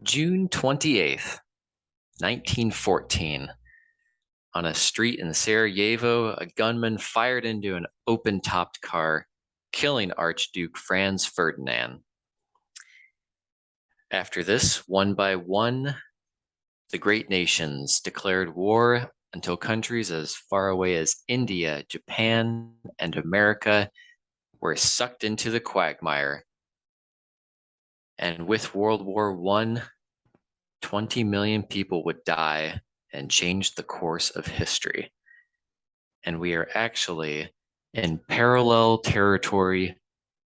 June 28th, 1914. On a street in Sarajevo, a gunman fired into an open-topped car, killing Archduke Franz Ferdinand. After this, one by one, the great nations declared war until countries as far away as India, Japan, and America were sucked into the quagmire. And with World War I, 20 million people would die and change the course of history. And we are actually in parallel territory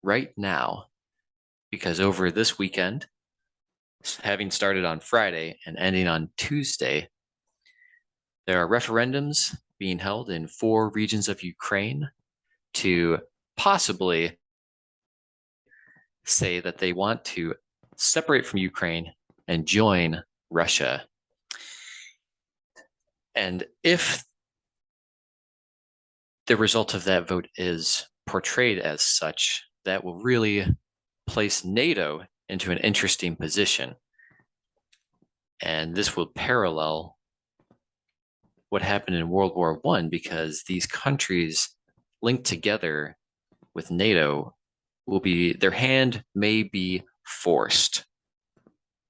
right now, because over this weekend, having started on Friday and ending on Tuesday, there are referendums being held in 4 regions of Ukraine to possibly say that they want to separate from Ukraine and join Russia. And if the result of that vote is portrayed as such, that will really place NATO into an interesting position. And this will parallel what happened in World War I, because these countries linked together with NATO will be, their hand may be forced,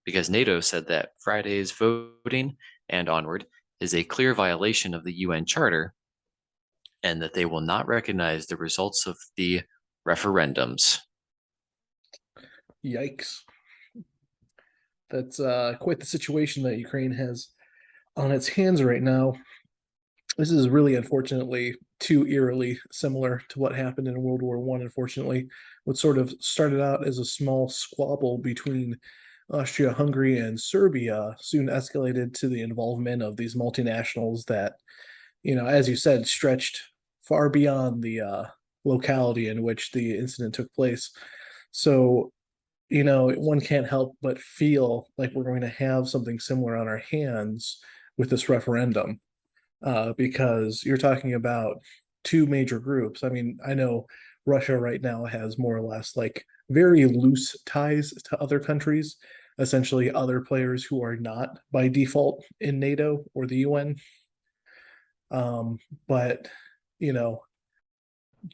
because NATO said that Friday's voting and onward is a clear violation of the UN Charter, and that they will not recognize the results of the referendums. Yikes. That's quite the situation that Ukraine has on its hands right now. This is really, unfortunately, too eerily similar to what happened in World War I, unfortunately. What sort of started out as a small squabble between Austria-Hungary and Serbia soon escalated to the involvement of these multinationals that, as you said, stretched far beyond the locality in which the incident took place. So, one can't help but feel like we're going to have something similar on our hands with this referendum, because you're talking about 2 major groups. I mean, I know Russia right now has more or less like very loose ties to other countries, essentially other players who are not by default in NATO or the UN. But,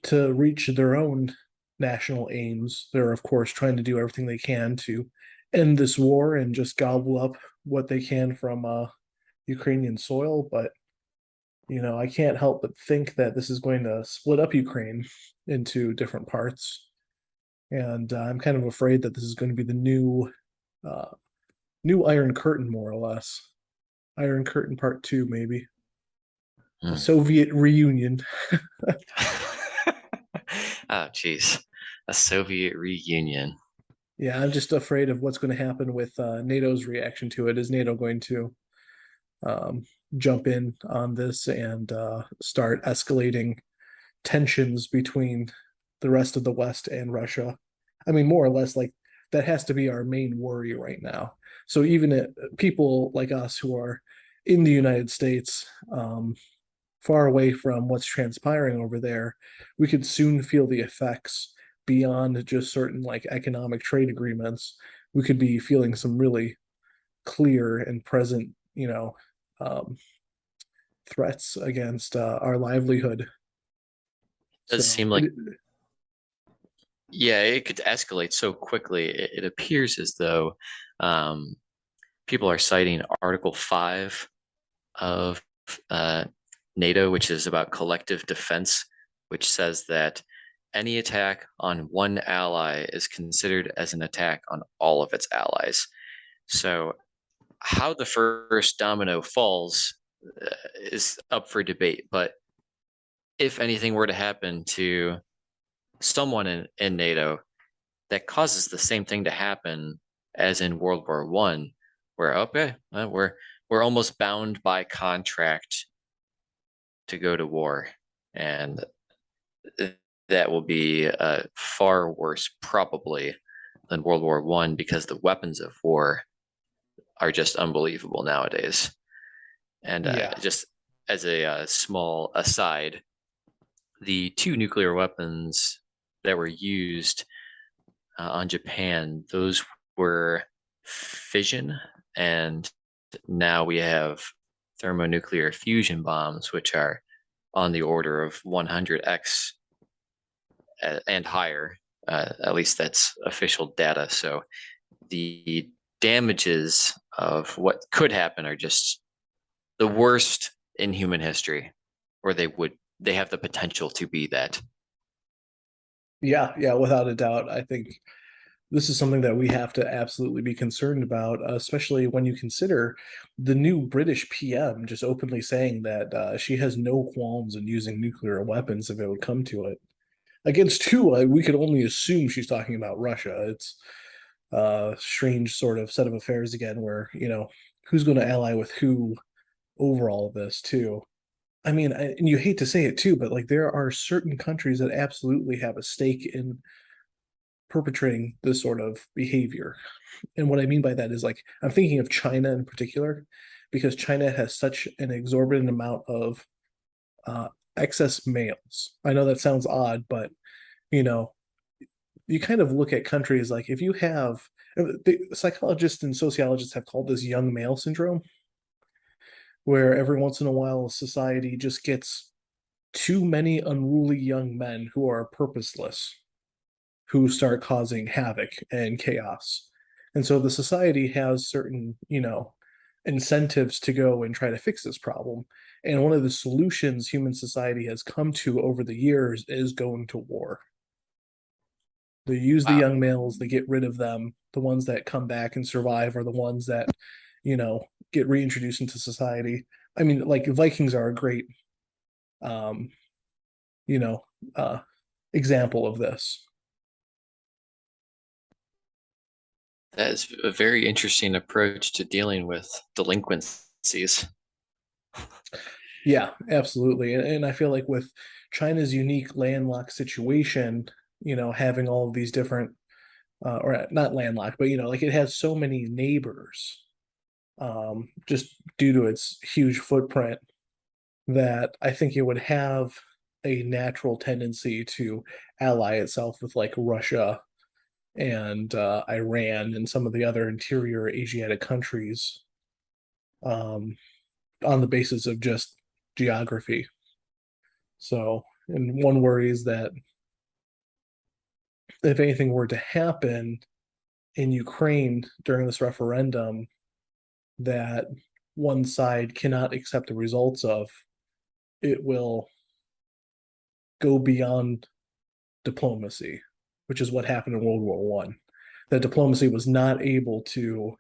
to reach their own national aims, they're, of course, trying to do everything they can to end this war and just gobble up what they can from Ukrainian soil. But, I can't help but think that this is going to split up Ukraine into different parts. And I'm kind of afraid that this is going to be the new Iron Curtain, more or less. Iron Curtain Part 2, maybe. A Soviet reunion. Oh, geez. A Soviet reunion. Yeah, I'm just afraid of what's going to happen with NATO's reaction to it. Is NATO going to um, jump in on this and start escalating tensions between the rest of the West and Russia? I mean, more or less, like that has to be our main worry right now. So even people like us who are in the United States, far away from what's transpiring over there, we could soon feel the effects beyond just certain like economic trade agreements. We could be feeling some really clear and present, um, threats against our livelihood. It does So seem like, yeah, it could escalate so quickly. It appears as though um, people are citing Article 5 of uh, NATO, which is about collective defense, which says that any attack on one ally is considered as an attack on all of its allies. So, how the first domino falls is up for debate. But if anything were to happen to someone in NATO that causes the same thing to happen as in World War I, where okay, we're almost bound by contract to go to war, and that will be far worse probably than World War I, because the weapons of war are just unbelievable nowadays. And yeah, just as a small aside, the 2 nuclear weapons that were used on Japan, those were fission, and now we have thermonuclear fusion bombs, which are on the order of 100x and higher. At least that's official data. So the damages of what could happen are just the worst in human history, or they have the potential to be that. Yeah, yeah, without a doubt. I think this is something that we have to absolutely be concerned about, especially when you consider the new British PM just openly saying that she has no qualms in using nuclear weapons if it would come to it. Against who, we could only assume she's talking about Russia. It's a strange sort of set of affairs again, where, who's going to ally with who over all of this, too. I mean, and you hate to say it too, but like there are certain countries that absolutely have a stake in perpetrating this sort of behavior. And what I mean by that is like I'm thinking of China in particular, because China has such an exorbitant amount of uh, excess males. I know that sounds odd, but you know, you kind of look at countries like if you have the psychologists and sociologists have called this young male syndrome, where every once in a while society just gets too many unruly young men who are purposeless, who start causing havoc and chaos. And so the society has certain, incentives to go and try to fix this problem. And one of the solutions human society has come to over the years is going to war. They use the Wow. young males, they get rid of them. The ones that come back and survive are the ones that, you know, get reintroduced into society. I mean, like Vikings are a great, um, you know, uh, example of this. That is a very interesting approach to dealing with delinquencies. Yeah, absolutely. And I feel like with China's unique landlocked situation, having all of these different, or not landlocked, but, like it has so many neighbors, just due to its huge footprint, that I think it would have a natural tendency to ally itself with like Russia and Iran and some of the other interior Asiatic countries, um, on the basis of just geography. So, and one worry is that if anything were to happen in Ukraine during this referendum that one side cannot accept the results of, it will go beyond diplomacy, which is what happened in World War One. That diplomacy was not able to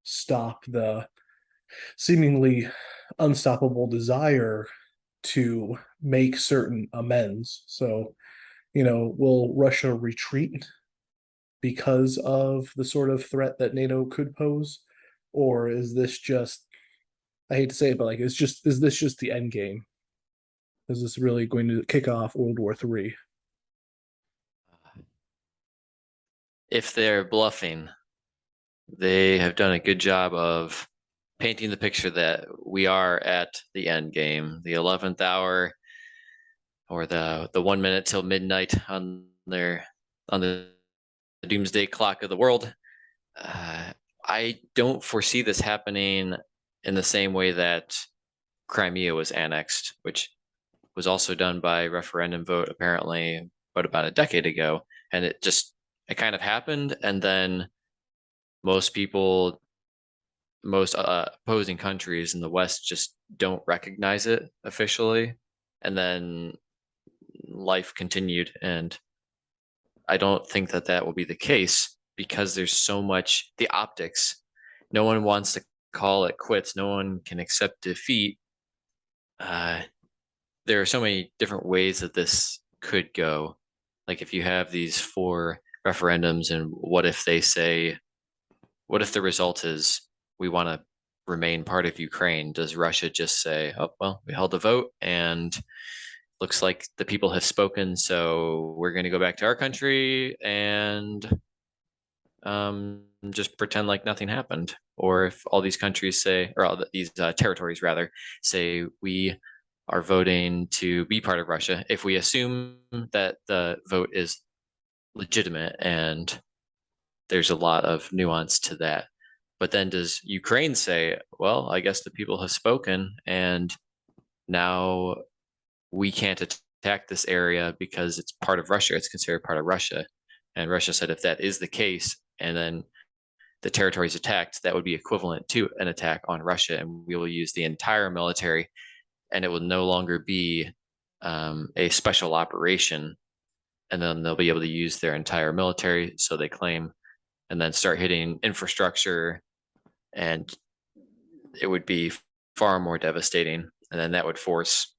stop the seemingly unstoppable desire to make certain amends. So, will Russia retreat because of the sort of threat that NATO could pose? Or is this just, I hate to say it, but like, is this just the end game? Is this really going to kick off World War III? If they're bluffing, they have done a good job of painting the picture that we are at the end game, the 11th hour, or the 1 minute till midnight on the doomsday clock of the world. I don't foresee this happening in the same way that Crimea was annexed, which was also done by referendum vote apparently, but about a decade ago, and it kind of happened, and then most people, most opposing countries in the West just don't recognize it officially, and then life continued. And I don't think that that will be the case because there's so much the optics. No one wants to call it quits. No one can accept defeat. Uh, there are so many different ways that this could go. Like if you have these four referendums, and what if the result is we want to remain part of Ukraine? Does Russia just say, oh, well, we held a vote and looks like the people have spoken, so we're going to go back to our country and just pretend like nothing happened? Or if all these countries say, or all these territories rather, say we are voting to be part of Russia, if we assume that the vote is legitimate, and there's a lot of nuance to that, But then does Ukraine say, well, I guess the people have spoken and now we can't attack this area because it's part of Russia. It's considered part of Russia. And Russia said if that is the case, and then the territory is attacked, that would be equivalent to an attack on Russia, and we will use the entire military, and it will no longer be a special operation. And then they'll be able to use their entire military, so they claim, and then start hitting infrastructure, and it would be far more devastating. And then that would force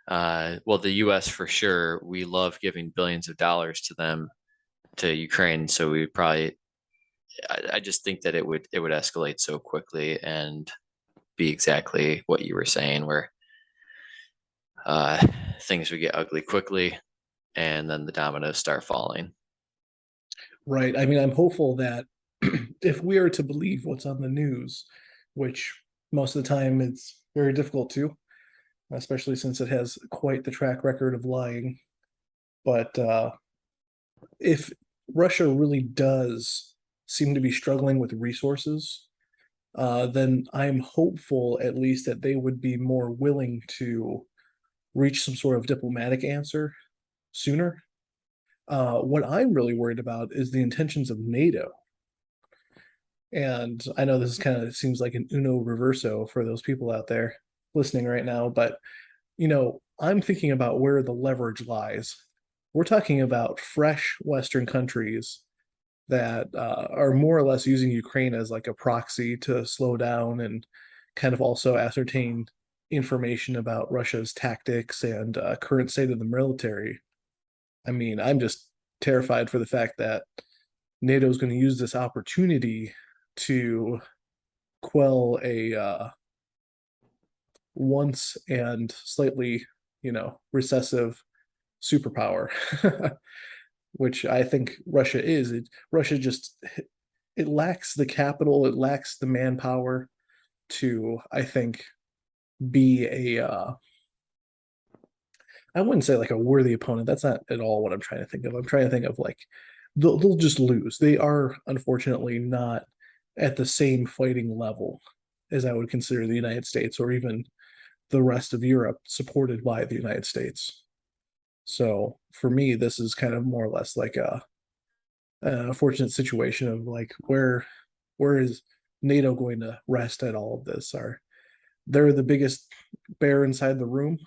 well, the US for sure, we love giving billions of dollars to them, to Ukraine. So we probably, I just think that it would escalate so quickly and be exactly what you were saying, where uh, things would get ugly quickly and then the dominoes start falling. Right. I mean, I'm hopeful that if we are to believe what's on the news, which most of the time it's very difficult to, especially since it has quite the track record of lying. But if Russia really does seem to be struggling with resources, then I'm hopeful at least that they would be more willing to reach some sort of diplomatic answer sooner. What I'm really worried about is the intentions of NATO. And I know this is kind of seems like an uno reverso for those people out there listening right now, but I'm thinking about where the leverage lies. We're talking about fresh Western countries that are more or less using Ukraine as like a proxy to slow down and kind of also ascertain information about Russia's tactics and current state of the military. I mean, I'm just terrified for the fact that NATO is going to use this opportunity to quell a once and slightly, recessive superpower, which I think Russia is. Russia just it lacks the capital, it lacks the manpower to, I think, be a I wouldn't say like a worthy opponent. That's not at all what I'm trying to think of. I'm trying to think of like they'll just lose. They are unfortunately not at the same fighting level as I would consider the United States or even the rest of Europe supported by the United States. So for me, this is kind of more or less like a fortunate situation of like where is NATO going to rest at all of this? Are they're the biggest bear inside the room?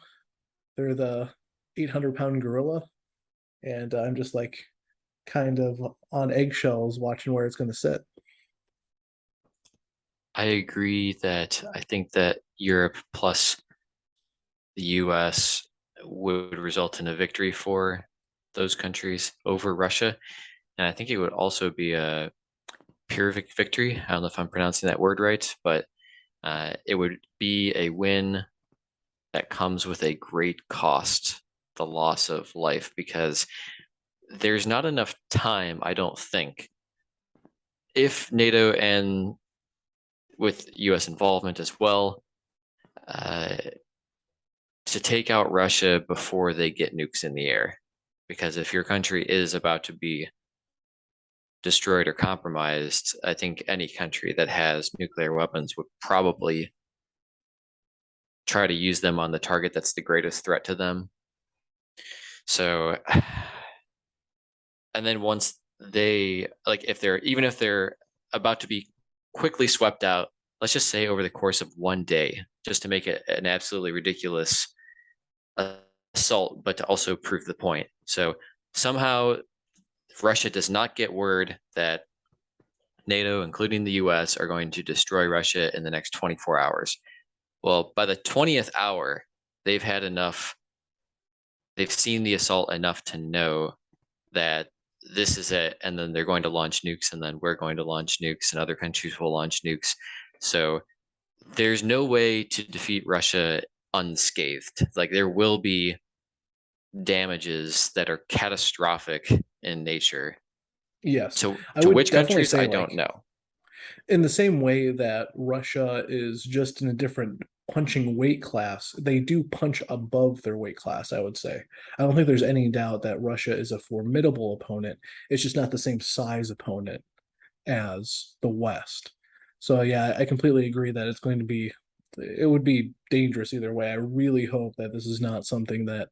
They're the 800-pound gorilla, and I'm just like kind of on eggshells watching where it's going to sit. I agree that I think that Europe plus the US would result in a victory for those countries over Russia. And I think it would also be a Pyrrhic victory. I don't know if I'm pronouncing that word right, but it would be a win that comes with a great cost, the loss of life, because there's not enough time, I don't think, if NATO and with US involvement as well, uh, to take out Russia before they get nukes in the air. Because if your country is about to be destroyed or compromised, I think any country that has nuclear weapons would probably try to use them on the target that's the greatest threat to them. So, and then once they, like, if they're about to be quickly swept out, let's just say over the course of one day, just to make it an absolutely ridiculous assault, but to also prove the point. So somehow Russia does not get word that NATO, including the US, are going to destroy Russia in the next 24 hours. Well, by the 20th hour, they've had enough, they've seen the assault enough to know that this is it. And then they're going to launch nukes, and then we're going to launch nukes, and other countries will launch nukes. So there's no way to defeat Russia unscathed. Like there will be damages that are catastrophic in nature. Yes, So I to would which definitely countries, say I don't like know. in the same way that Russia is just in a different punching weight class, they do punch above their weight class, I would say. I don't think there's any doubt that Russia is a formidable opponent. It's just not the same size opponent as the West. So yeah, I completely agree that it would be dangerous either way. I really hope that this is not something that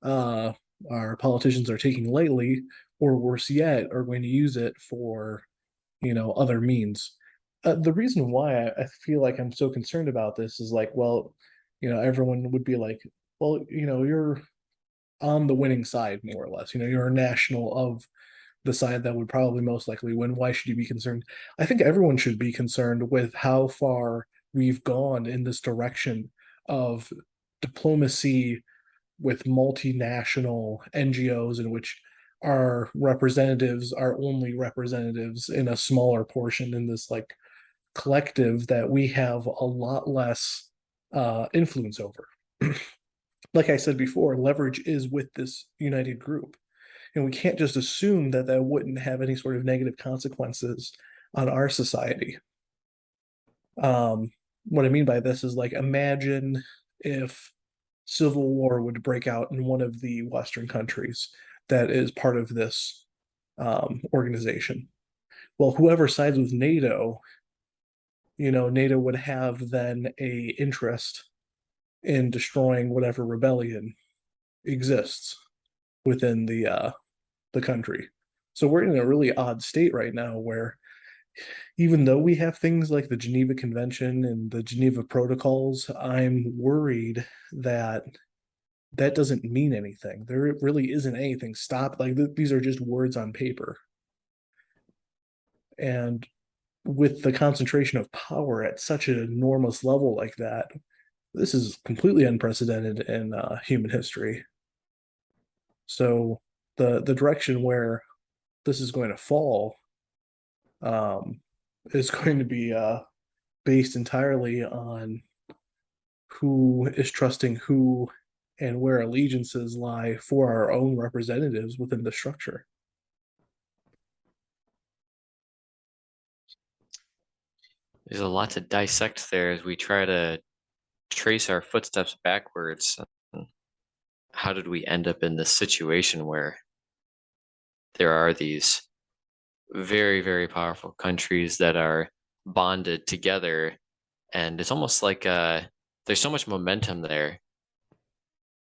uh, our politicians are taking lightly, or worse yet, are going to use it for, other means. The reason why I feel like I'm so concerned about this is like, well, everyone would be like, well, you're on the winning side more or less. You're a national of the side that would probably most likely win. Why should you be concerned? I think everyone should be concerned with how far we've gone in this direction of diplomacy with multinational NGOs in which our representatives are only representatives in a smaller portion in this like collective that we have a lot less influence over. Like I said before, leverage is with this united group. And we can't just assume that that wouldn't have any sort of negative consequences on our society. Um, what I mean by this is like, imagine if civil war would break out in one of the Western countries that is part of this organization. Well, whoever sides with NATO, NATO would have then a interest in destroying whatever rebellion exists within the country. So we're in a really odd state right now where even though we have things like the Geneva Convention and the Geneva Protocols, I'm worried that that doesn't mean anything. There really isn't anything stopped. Like these are just words on paper. And with the concentration of power at such an enormous level like that, this is completely unprecedented in human history. So the direction where this is going to fall um, is going to be based entirely on who is trusting who and where allegiances lie for our own representatives within the structure. There's a lot to dissect there as we try to trace our footsteps backwards. How did we end up in this situation where there are these very, very powerful countries that are bonded together? And it's almost like there's so much momentum there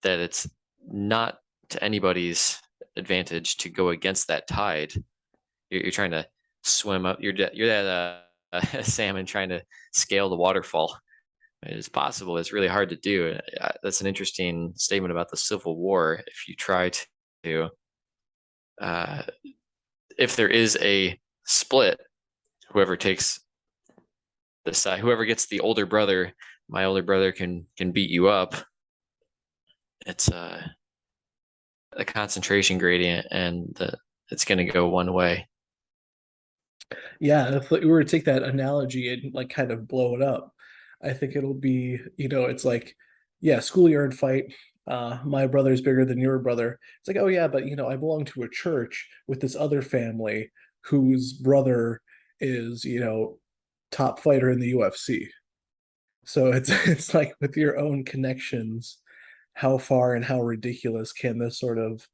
that it's not to anybody's advantage to go against that tide. You're trying to swim up. You're that a salmon trying to scale the waterfall. It's possible. It's really hard to do. That's an interesting statement about the Civil War. If you try to, uh, if there is a split, whoever takes the side, whoever gets the older brother, my older brother can beat you up. It's a concentration gradient, and it's going to go one way. Yeah, if we were to take that analogy and like kind of blow it up, I think it'll be, it's like, yeah, schoolyard fight. My brother's bigger than your brother. It's like, oh yeah, but I belong to a church with this other family whose brother is, top fighter in the UFC. So it's it's like with your own connections, how far and how ridiculous can this sort of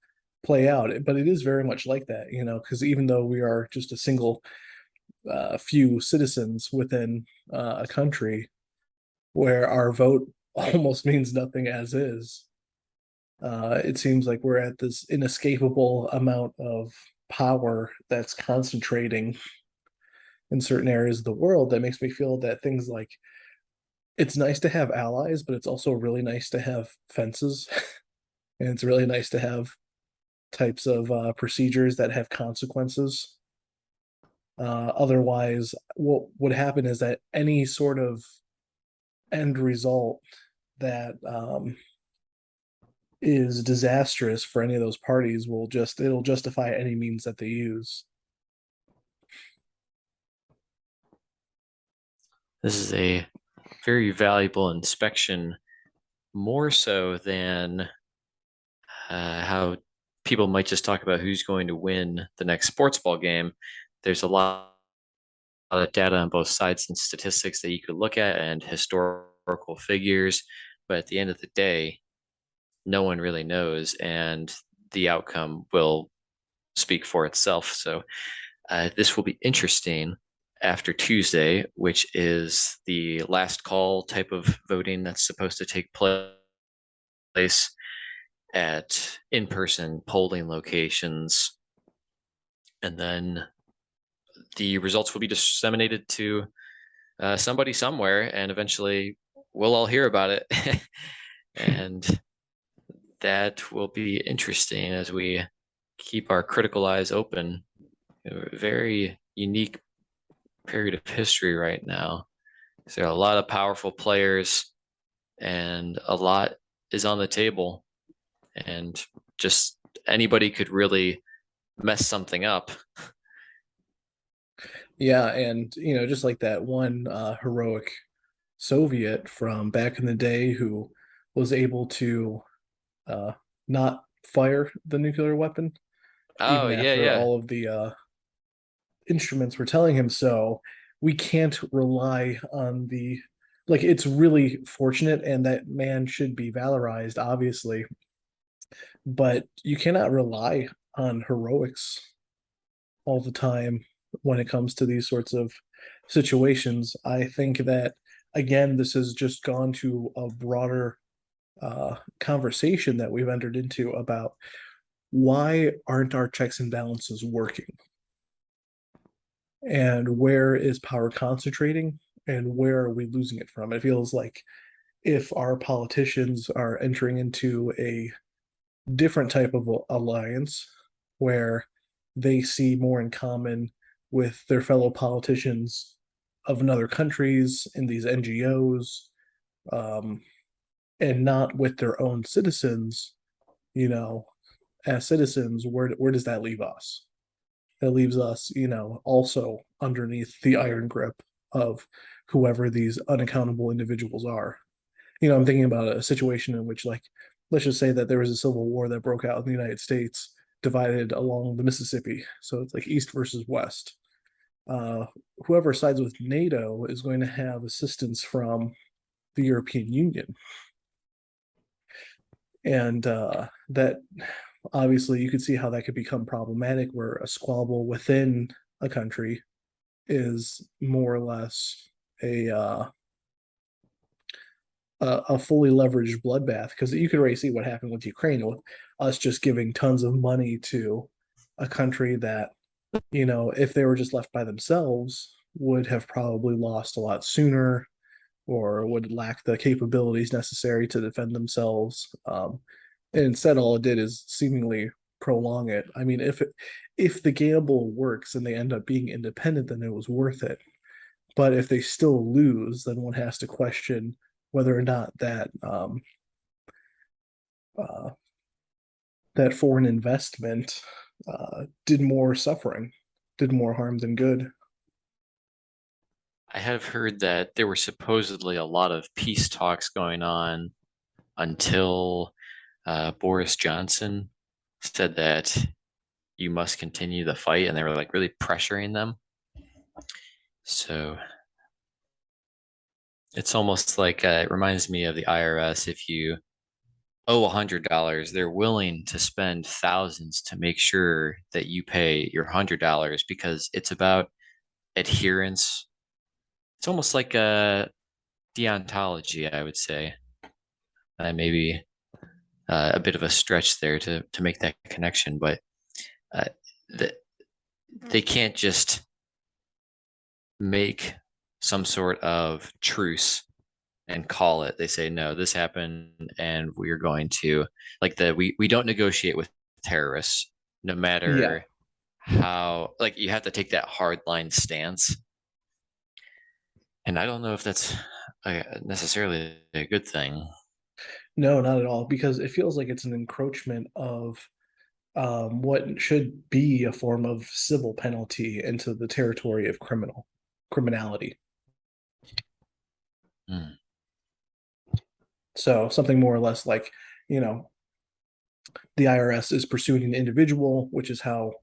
play out? But it is very much like that, because even though we are just a single few citizens within a country where our vote almost means nothing as is, it seems like we're at this inescapable amount of power that's concentrating in certain areas of the world that makes me feel that things like it's nice to have allies, but it's also really nice to have fences. And it's really nice to have types of procedures that have consequences. Otherwise, what would happen is that any sort of end result that is disastrous for any of those parties it'll justify any means that they use. This is a very valuable inspection, more so than how people might just talk about who's going to win the next sports ball game. There's a lot of data on both sides and statistics that you could look at and historical figures. But at the end of the day, no one really knows, and the outcome will speak for itself. So this will be interesting after Tuesday, which is the last call type of voting that's supposed to take place at in-person polling locations. And then the results will be disseminated to somebody somewhere, and eventually we'll all hear about it. And that will be interesting as we keep our critical eyes open. A very unique period of history right now. So there are a lot of powerful players, and a lot is on the table, and just anybody could really mess something up. Yeah, and just like that one heroic Soviet from back in the day who was able to uh, not fire the nuclear weapon, Oh, even yeah, after yeah. all of the instruments were telling him so. We can't rely on the like. It's really fortunate, and that man should be valorized, obviously, but you cannot rely on heroics all the time when it comes to these sorts of situations. I think that, again, this has just gone to a broader conversation that we've entered into about why aren't our checks and balances working, and where is power concentrating, and where are we losing it from. It feels like if our politicians are entering into a different type of alliance where they see more in common with their fellow politicians of other countries in these NGOs, um, and not with their own citizens, you know, as citizens, where does that leave us? That leaves us, also underneath the iron grip of whoever these unaccountable individuals are. I'm thinking about a situation in which, like, let's just say that there was a civil war that broke out in the United States, divided along the Mississippi. So it's like East versus West. Uh, Whoever sides with NATO is going to have assistance from the European Union. And that obviously you could see how that could become problematic, where a squabble within a country is more or less a a fully leveraged bloodbath, because you could already see what happened with Ukraine, with us just giving tons of money to a country that, if they were just left by themselves, would have probably lost a lot sooner, or would lack the capabilities necessary to defend themselves. And instead, all it did is seemingly prolong it. I mean, if the gamble works and they end up being independent, then it was worth it. But if they still lose, then one has to question whether or not uh, that foreign investment did more suffering, did more harm than good. I have heard that there were supposedly a lot of peace talks going on until Boris Johnson said that you must continue the fight, and they were like really pressuring them. So it's almost like it reminds me of the IRS. If you owe $100, they're willing to spend thousands to make sure that you pay your $100 because it's about adherence. It's almost like a deontology, I would say. Maybe a bit of a stretch there to make that connection, but uh, the, they can't just make some sort of truce and call it. They say, no, this happened, and we're going to we don't negotiate with terrorists, no Yeah. matter how, like, you have to take that hard line stance. And I don't know if that's necessarily a good thing. No, not at all, because it feels like it's an encroachment of what should be a form of civil penalty into the territory of criminality. Hmm. So something more or less like, you know, the IRS is pursuing an individual, which is how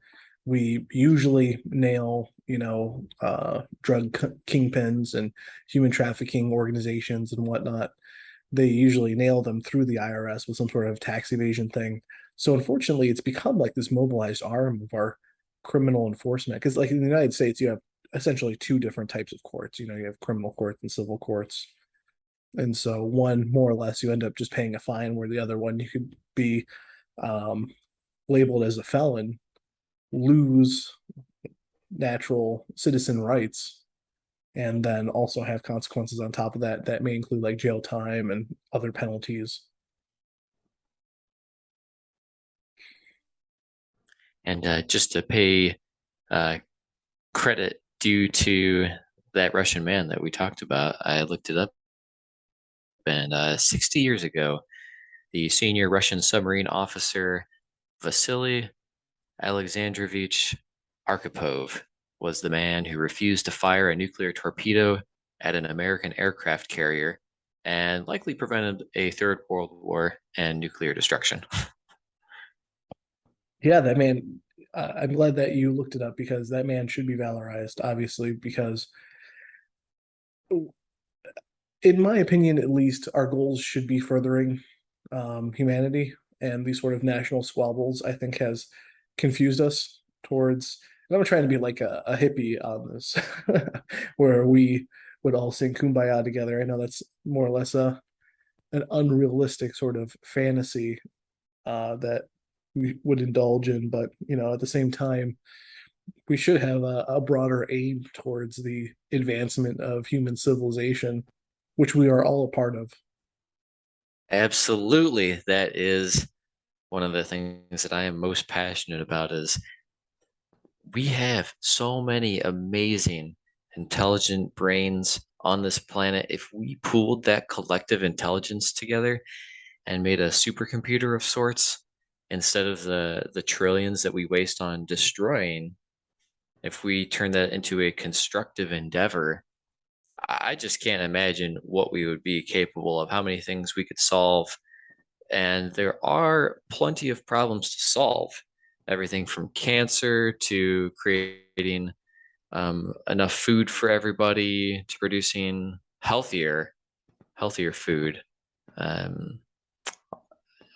we usually nail, drug kingpins and human trafficking organizations and whatnot. They usually nail them through the IRS with some sort of tax evasion thing. So unfortunately, it's become like this mobilized arm of our criminal enforcement. Because like in the United States, you have essentially two different types of courts. You have criminal courts and civil courts. And so one more or less you end up just paying a fine, where the other one you could be um, labeled as a felon, lose natural citizen rights, and then also have consequences on top of that that may include like jail time and other penalties. And just to pay uh, credit due to that Russian man that we talked about, I looked it up, and 60 years ago, the senior Russian submarine officer Vasily Alexandrovich Arkhipov was the man who refused to fire a nuclear torpedo at an American aircraft carrier and likely prevented a third world war and nuclear destruction. Yeah, that man. I'm glad that you looked it up because that man should be valorized, obviously, because in my opinion, at least, our goals should be furthering humanity, and these sort of national squabbles, I think, has confused us towards. And I'm trying to be like a hippie on this, where we would all sing "Kumbaya" together. I know that's more or less an unrealistic sort of fantasy that we would indulge in, but at the same time, we should have a broader aim towards the advancement of human civilization, which we are all a part of. Absolutely, that is one of the things that I am most passionate about is we have so many amazing, intelligent brains on this planet. If we pooled that collective intelligence together and made a supercomputer of sorts, instead of the trillions that we waste on destroying, if we turn that into a constructive endeavor, I just can't imagine what we would be capable of, how many things we could solve. And there are plenty of problems to solve, everything from cancer to creating enough food for everybody to producing healthier food. Um,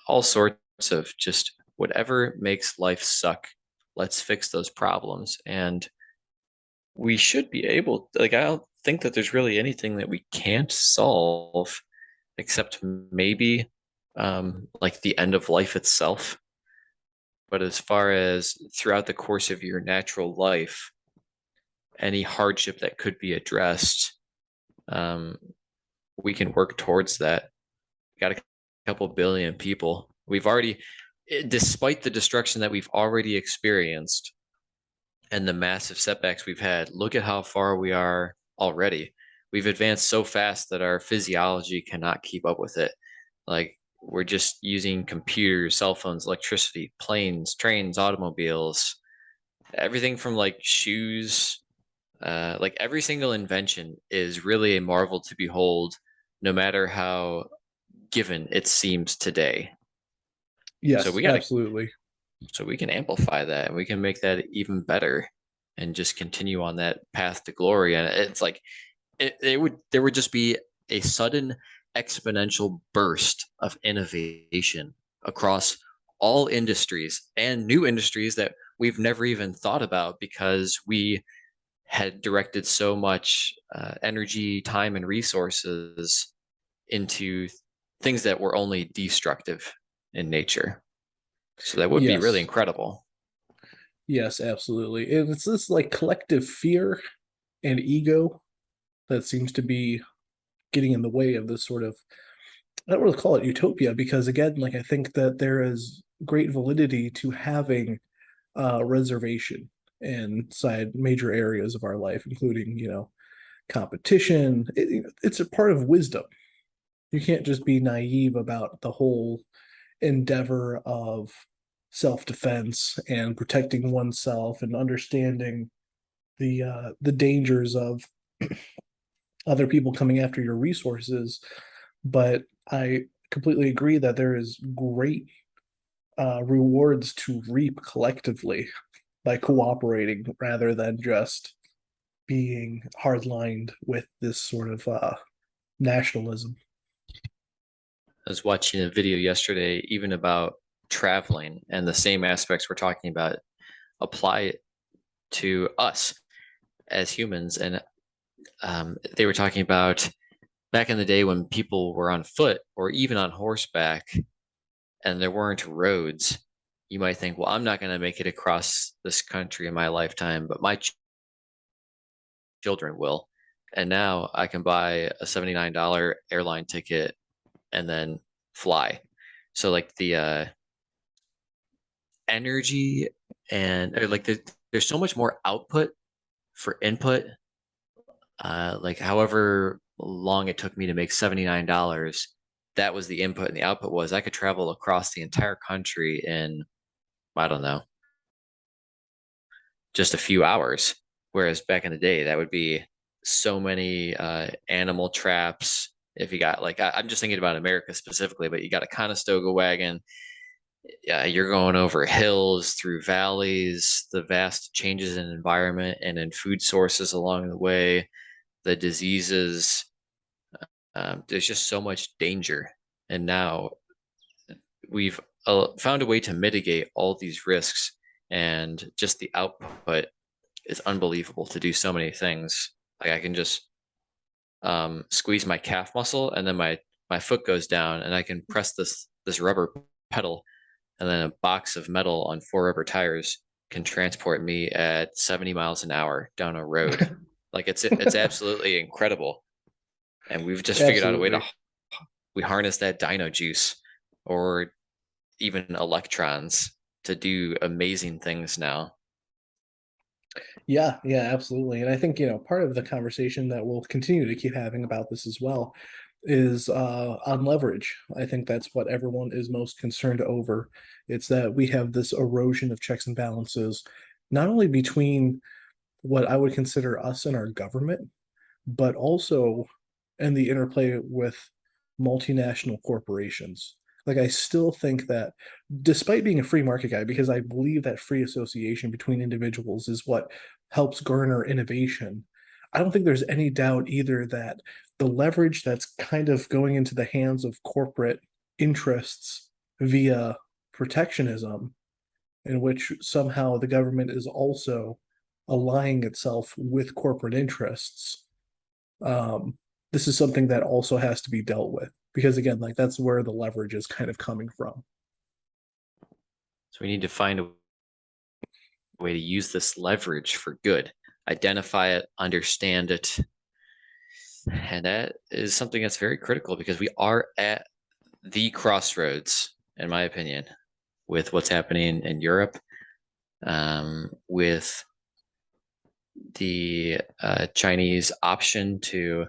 all sorts of just whatever makes life suck. Let's fix those problems. And we should be able, like, I don't think that there's really anything that we can't solve except maybe like the end of life itself. But as far as throughout the course of your natural life, any hardship that could be addressed, um, we can work towards that. Got a couple billion people. We've already, despite the destruction that we've already experienced and the massive setbacks we've had, look at how far we are already. We've advanced so fast that our physiology cannot keep up with it. Like we're just using computers, cell phones, electricity, planes, trains, automobiles, everything from like shoes, like every single invention is really a marvel to behold, no matter how given it seems today. So Yes, we got to, absolutely. so we can amplify that and we can make that even better and just continue on that path to glory. And it's like there would just be a sudden exponential burst of innovation across all industries and new industries that we've never even thought about because we had directed so much energy, time, and resources into things that were only destructive in nature. So that would be really Yes, incredible. yes, absolutely. And it's this like collective fear and ego that seems to be getting in the way of this sort of, I don't really call it utopia, because again, like I think that there is great validity to having reservation inside major areas of our life, including, competition. It's a part of wisdom. You can't just be naive about the whole endeavor of self-defense and protecting oneself and understanding the dangers of other people coming after your resources. But I completely agree that there is great rewards to reap collectively by cooperating rather than just being hardlined with this sort of nationalism. I was watching a video yesterday, even about traveling, and the same aspects we're talking about apply to us. as humans. And they were talking about back in the day when people were on foot or even on horseback and there weren't roads, you might think, well, I'm not going to make it across this country in my lifetime, but my children will. And now I can buy a $79 airline ticket and then fly. So like the energy and or like there's so much more output for input. Like however long it took me to make $79, that was the input, and the output was I could travel across the entire country in, I don't know, just a few hours. Whereas back in the day, that would be so many animal traps. If you got like, I'm just thinking about America specifically, but you got a Conestoga wagon, yeah, you're going over hills, through valleys, the vast changes in environment and in food sources along the way, the diseases. There's just so much danger. And now we've found a way to mitigate all these risks, and just the output is unbelievable to do so many things. Like I can just squeeze my calf muscle, and then my foot goes down, and I can press this rubber pedal, and then a box of metal on four rubber tires can transport me at 70 miles an hour down a road. Like it's absolutely incredible. And we've just figured out a way to Absolutely. we harness that dino juice or even electrons to do amazing things now. Yeah, yeah, absolutely. And I think, part of the conversation that we'll continue to keep having about this as well is on leverage. I think that's what everyone is most concerned over. It's that we have this erosion of checks and balances, not only between what I would consider us and our government, but also in the interplay with multinational corporations. Like, I still think that despite being a free market guy, because I believe that free association between individuals is what helps garner innovation, I don't think there's any doubt either that the leverage that's kind of going into the hands of corporate interests via protectionism, in which somehow the government is also aligning itself with corporate interests, um, this is something that also has to be dealt with because again, like that's where the leverage is kind of coming from. So we need to find a way to use this leverage for good, identify it, understand it. And that is something that's very critical because we are at the crossroads, in my opinion, with what's happening in Europe, with the Chinese option to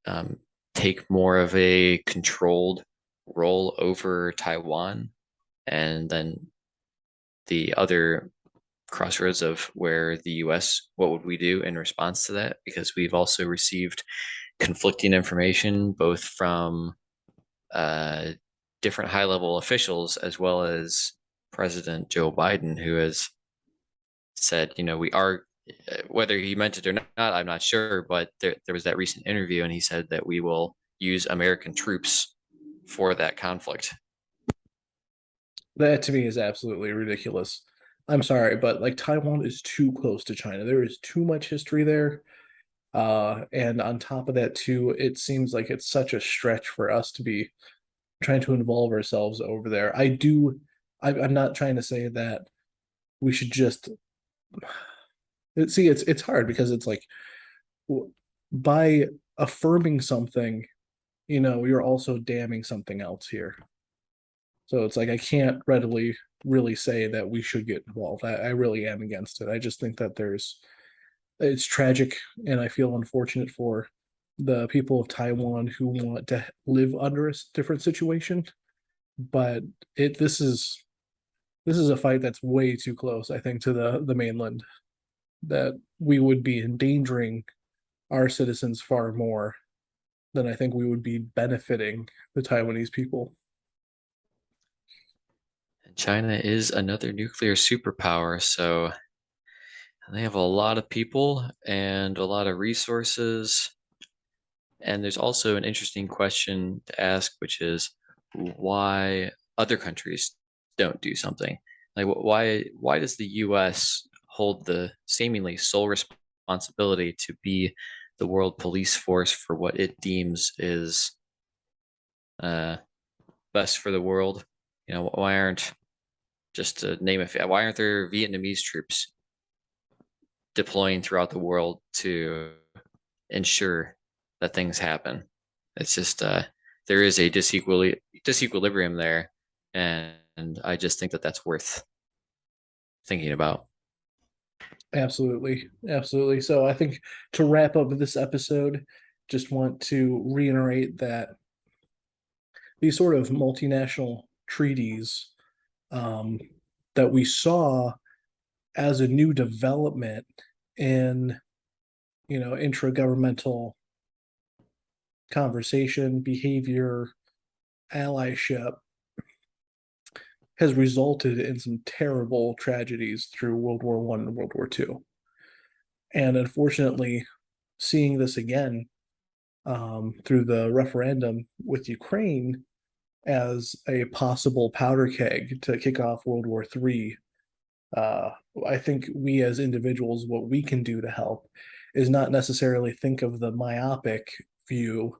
um, take more of a controlled role over Taiwan, and then the other crossroads of where the US, what would we do in response to that? Because we've also received conflicting information both from uh, different high level officials as well as President Joe Biden, who has said, we are, whether he meant it or not, I'm not sure, but there was that recent interview and he said that we will use American troops for that conflict. That to me is absolutely ridiculous. I'm sorry, but like Taiwan is too close to China. There is too much history there. And on top of that, too, it seems like it's such a stretch for us to be trying to involve ourselves over there. I'm not trying to say that we should just see. It's hard because it's like by affirming something, you're also damning something else here. So it's like I can't readily really say that we should get involved. I really am against it. I just think that it's tragic and I feel unfortunate for the people of Taiwan who want to live under a different situation. But it this is a fight that's way too close, I think, to the mainland. That we would be endangering our citizens far more than I think we would be benefiting the Taiwanese people. And China is another nuclear superpower, so they have a lot of people and a lot of resources. And there's also an interesting question to ask, which is why other countries don't do something. Like why does the US hold the seemingly sole responsibility to be the world police force for what it deems is uh, best for the world. Why aren't just to name it? Why aren't there Vietnamese troops deploying throughout the world to ensure that things happen? It's just there is a disequilibrium there, and I just think that that's worth thinking about. Absolutely. Absolutely. So I think to wrap up this episode, just want to reiterate that these sort of multinational treaties um, that we saw as a new development in, intragovernmental conversation, behavior, allyship has resulted in some terrible tragedies through World War One and World War Two. And unfortunately, seeing this again through the referendum with Ukraine as a possible powder keg to kick off World War III, uh, I think we as individuals, what we can do to help is not necessarily think of the myopic view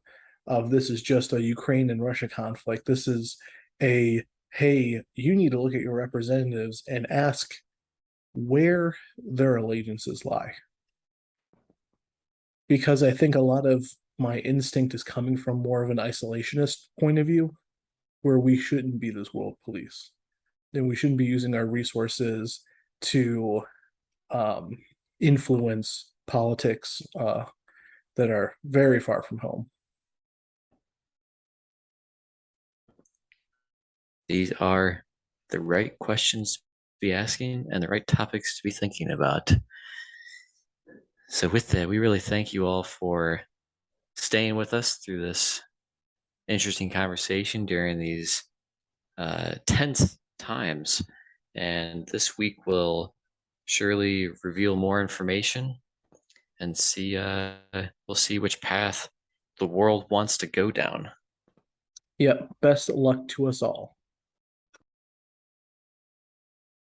of this is just a Ukraine and Russia conflict. This is a, hey, you need to look at your representatives and ask where their allegiances lie. Because I think a lot of my instinct is coming from more of an isolationist point of view, where we shouldn't be this world police. And we shouldn't be using our resources to um, influence politics that are very far from home. These are the right questions to be asking and the right topics to be thinking about. So, with that, we really thank you all for staying with us through this interesting conversation during these tense times. And this week will surely reveal more information and we'll see which path the world wants to go down. Yep. Best luck to us all.